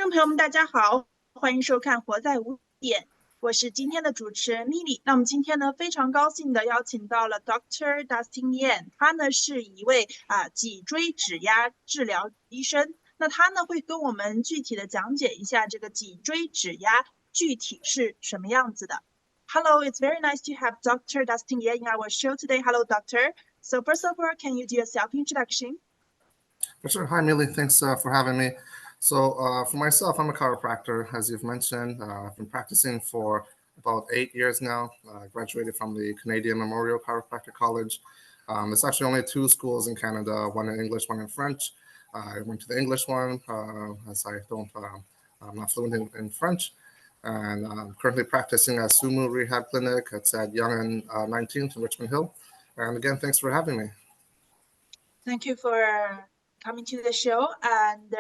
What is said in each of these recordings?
众朋友们，大家好，欢迎收看《活在5点》，我是今天的主持人 Lily。那我们今天呢，非常高兴的邀请到了 Dr. Dustin Yan， 他呢是一位脊椎指压治疗医生。那他呢会跟我们具体的讲解一下这个脊椎指压具体是什么样子的。Hello, it's very nice to have Dr. Dustin Yan in our show today. Hello, Doctor. So first of all, can you do a self-introduction? For sure. Hi, Millie. Thanks for having me. So for myself, I'm a chiropractor, as you've mentioned. I've been practicing for about 8 years now. I graduated from the Canadian Memorial Chiropractic College. There's actually only 2 schools in Canada, one in English, one in French. I went to the English one as I'm not fluent in French. And I'm currently practicing at Sumu Rehab Clinic. It's at Yonge and 19th in Richmond Hill. And again, thanks for having me. Thank you for coming to the show, and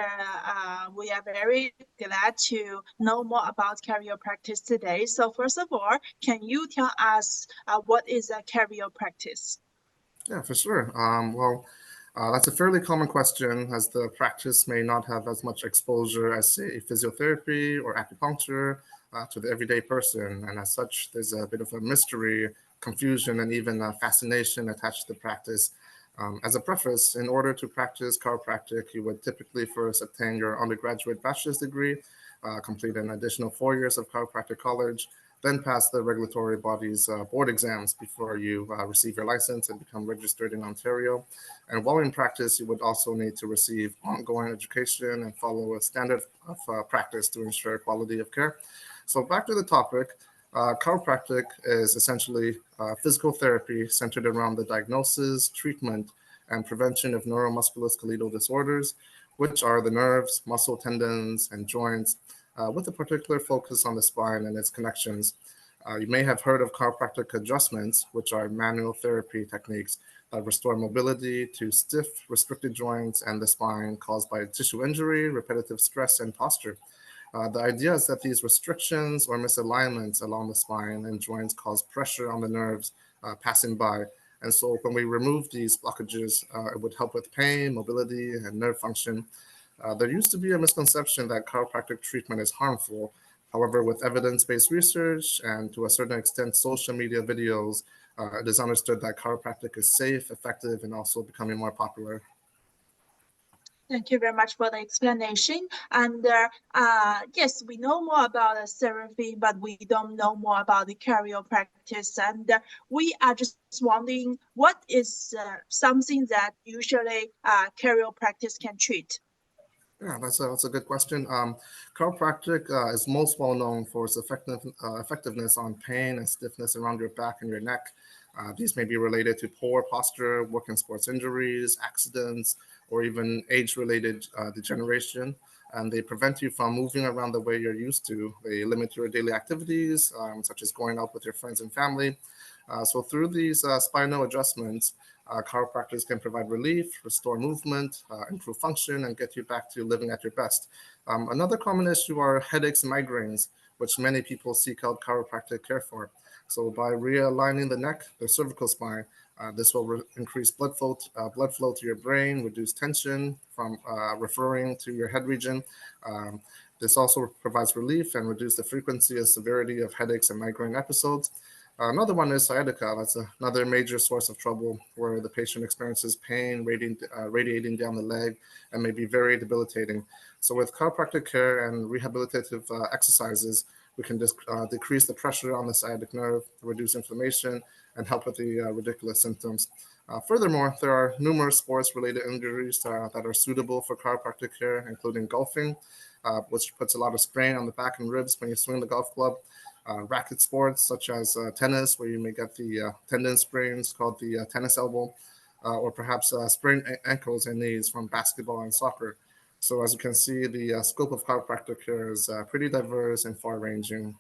we are very glad to know more about chiropractic today. So first of all, can you tell us what is a chiropractic? Yeah, for sure. That's a fairly common question, as the practice may not have as much exposure as, say, physiotherapy or acupuncture to the everyday person. And as such, there's a bit of a mystery, confusion, and even fascination attached to the practice. As a preface, in order to practice chiropractic, you would typically first obtain your undergraduate bachelor's degree, complete an additional 4 years of chiropractic college, then pass the regulatory body's board exams before you receive your license and become registered in Ontario. And while in practice, you would also need to receive ongoing education and follow a standard of practice to ensure quality of care. So back to the topic. Chiropractic is essentially physical therapy centered around the diagnosis, treatment, and prevention of neuromusculoskeletal disorders, which are the nerves, muscle, tendons, and joints, with a particular focus on the spine and its connections. You may have heard of chiropractic adjustments, which are manual therapy techniques that restore mobility to stiff, restricted joints and the spine caused by tissue injury, repetitive stress, and posture. The idea is that these restrictions or misalignments along the spine and joints cause pressure on the nerves passing by. And so when we remove these blockages, it would help with pain, mobility, and nerve function. There used to be a misconception that chiropractic treatment is harmful. However, with evidence-based research and to a certain extent social media videos, it is understood that chiropractic is safe, effective, and also becoming more popular. Thank you very much for the explanation. And yes, we know more about therapy, but we don't know more about the chiropractic. And we are just wondering, what is something that usually chiropractic can treat? Yeah, that's a good question. Chiropractic is most well known for its effectiveness on pain and stiffness around your back and your neck. These may be related to poor posture, work and sports injuries, accidents, or even age-related degeneration. And they prevent you from moving around the way you're used to. They limit your daily activities, such as going out with your friends and family. So through these spinal adjustments, chiropractors can provide relief, restore movement, improve function, and get you back to living at your best. Another common issue are headaches and migraines, which many people seek out chiropractic care for. So by realigning the neck, the cervical spine, this will increase blood flow to your brain, reduce tension from referring to your head region. This also provides relief and reduce the frequency and severity of headaches and migraine episodes. Another one is sciatica. That's another major source of trouble where the patient experiences pain radiating down the leg and may be very debilitating. So with chiropractic care and rehabilitative exercises, we can decrease the pressure on the sciatic nerve, reduce inflammation, and help with the ridiculous symptoms. Furthermore, there are numerous sports-related injuries that are suitable for chiropractic care, including golfing, which puts a lot of strain on the back and ribs when you swing the golf club. Racket sports such as tennis, where you may get the tendon sprains called the tennis elbow, or perhaps sprained ankles and knees from basketball and soccer. So as you can see, the scope of chiropractic care is pretty diverse and far-ranging.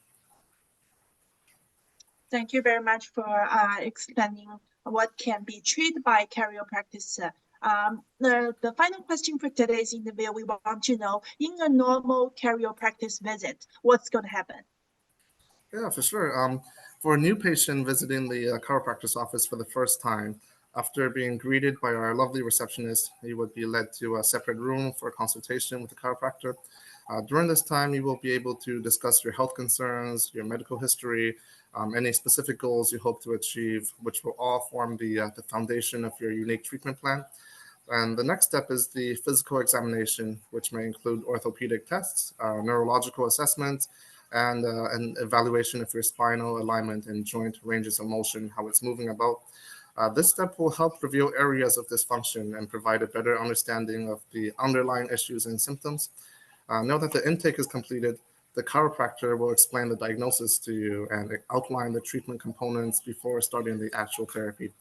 Thank you very much for explaining what can be treated by chiropractic. The final question for today's interview, we want to know, in a normal chiropractic visit, what's going to happen? Yeah, for sure. For a new patient visiting the chiropractor's office for the first time, after being greeted by our lovely receptionist, he would be led to a separate room for a consultation with the chiropractor. During this time, you will be able to discuss your health concerns, your medical history, any specific goals you hope to achieve, which will all form the foundation of your unique treatment plan. And the next step is the physical examination, which may include orthopedic tests, neurological assessments, and an evaluation of your spinal alignment and joint ranges of motion, how it's moving about. This step will help reveal areas of dysfunction and provide a better understanding of the underlying issues and symptoms. Now that the intake is completed, the chiropractor will explain the diagnosis to you and outline the treatment components before starting the actual therapy.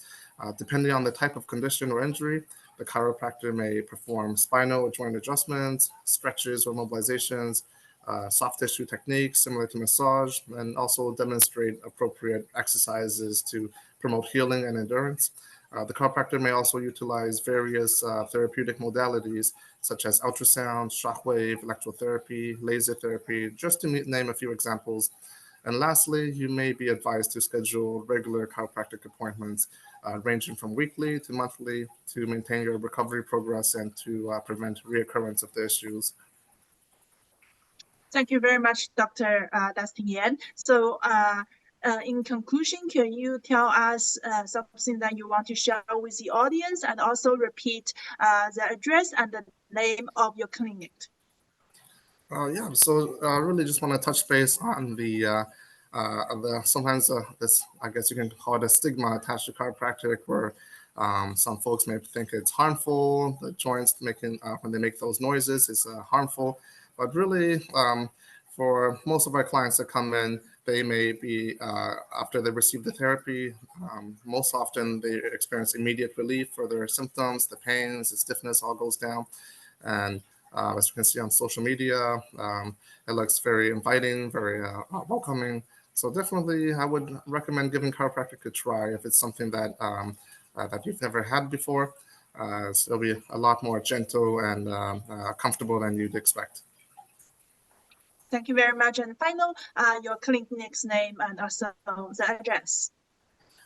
Depending on the type of condition or injury, the chiropractor may perform spinal or joint adjustments, stretches or mobilizations, soft tissue techniques similar to massage, and also demonstrate appropriate exercises to promote healing and endurance. The chiropractor may also utilize various therapeutic modalities such as ultrasound, shockwave, electrotherapy, laser therapy, just to name a few examples. And lastly, you may be advised to schedule regular chiropractic appointments, ranging from weekly to monthly, to maintain your recovery progress and to prevent reoccurrence of the issues. Thank you very much, Dr. Dustin Yan. So in conclusion, can you tell us something that you want to share with the audience and also repeat the address and the name of your clinic? Yeah, so I really just want to touch base on the sometimes this, I guess you can call it a stigma attached to chiropractic, where some folks may think it's harmful. The joints making when they make those noises is harmful, but really for most of our clients that come in, they may be after they receive the therapy. Most often they experience immediate relief for their symptoms, the pains, the stiffness all goes down, and as you can see on social media, it looks very inviting, very welcoming. So definitely, I would recommend giving chiropractic a try if it's something that that you've never had before. So it'll be a lot more gentle and comfortable than you'd expect. Thank you very much. And final, your clinic's name and also the address.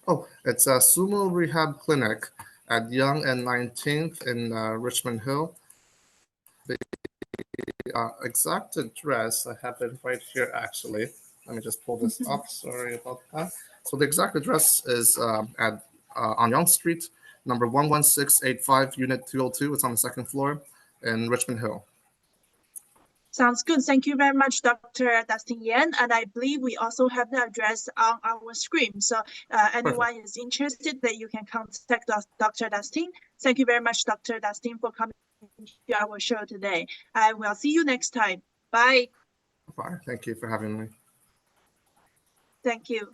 Oh, it's a Sumo Rehab Clinic at Young and 19th in Richmond Hill. The exact address, I have it right here actually. Let me just pull this up. Sorry about that. So the exact address is at on Young Street, number 11685, Unit 202. It's on the second floor in Richmond Hill. Sounds good. Thank you very much, Dr. Dustin Yan. And I believe we also have the address on our screen. So anyone is interested, that you can contact Dr. Dustin. Thank you very much, Dr. Dustin, for coming to our show today. I will see you next time. Bye. Bye. Thank you for having me. Thank you.